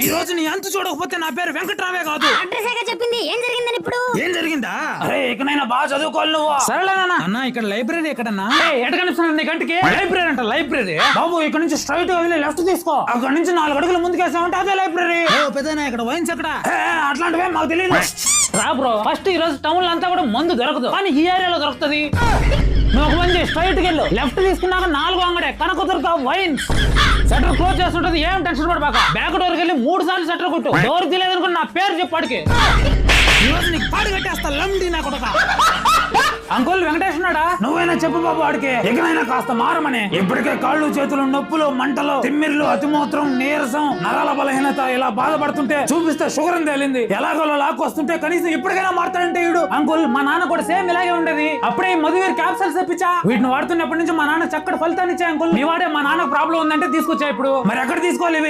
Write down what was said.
ఈ రోజు నీ అంతు చూడకపోతే నా పేరు వెంకట్రామే కాదు. చెప్పింది ఏం జరిగిందని ఇప్పుడు ఏం జరిగిందా? అరే ఇకనైనా బాగా చదువుకోవాలి నువ్వు. సరేనా అన్న ఇక్కడ లైబ్రరీ ఎక్కడన్నా? ఎక్కడ కనిపిస్తున్నా నీ కంటికి? లైబ్రరీ అంట లైబ్రరీ. బాబు ఇక్కడ నుంచి స్ట్రైట్ గా వెళ్ళి లెఫ్ట్ తీసుకో. అక్కడ నుంచి 4 అడుగులు ముందుకేసామంటే అదే లైబ్రరీ. పెద్దనా ఇక్కడ వైన్స్ ఎక్కడ? అట్లాంటివే మాకు తెలియదు. రా బ్రో, ఫస్ట్ ఈ రోజు టౌన్ లో అంతా కూడా మందు దొరకదు, కానీ ఈ ఏరియాలో దొరుకుతుంది. నువ్వు ఒక మంది స్ట్రైట్ కెళ్ళు, లెఫ్ట్ తీసుకున్నాక 4 అంగడే కనకదుర్గ వైన్స్. షట్టర్ క్లోజ్ చేస్తుంటది, ఏం టెన్షన్ పడబాక. బ్యాక్ డోర్ కి వెళ్ళి 3 సార్లు షట్టర్ కొట్టు. డోర్ తీయలేదనుకో నా పేరు చెప్పాడికి. ఈ రోజు నీకు పాడు కట్టేస్తా లండి నా కొడక. అంకుల్ వెంకటేష్ ఉన్నాడా? నువ్వైనా చెప్పు బాబు వాడికి ఎక్కడైనా కాస్త మారమని. ఇప్పటికే కాళ్ళు చేతులు నొప్పులు, మంటలు, తిమ్మిర్లు, అతిమూత్రం, నీరసం, నరాల బలహీనత ఇలా బాధపడుతుంటే చూపిస్తే షుగర్ అని తేలింది. ఎలాగోలో లాక్కొస్తుంటే కనీసం ఇప్పటికైనా మారుతాడంటే ఈడు. అంకుల్ మా నాన్న కూడా సేమ్ ఇలాగే ఉండేది. అప్పుడే మధువీర్ క్యాప్సల్స్ తెప్పించా. వీటిని వాడుతున్నప్పటి నుంచి మా నాన్న చక్కటి ఫలితాన్ని ఇచ్చా. అంకుల్ మీ వాడే మా నాన్న ప్రాబ్లం ఉందంటే తీసుకొచ్చా. ఇప్పుడు మరి ఎక్కడ తీసుకోవాలి?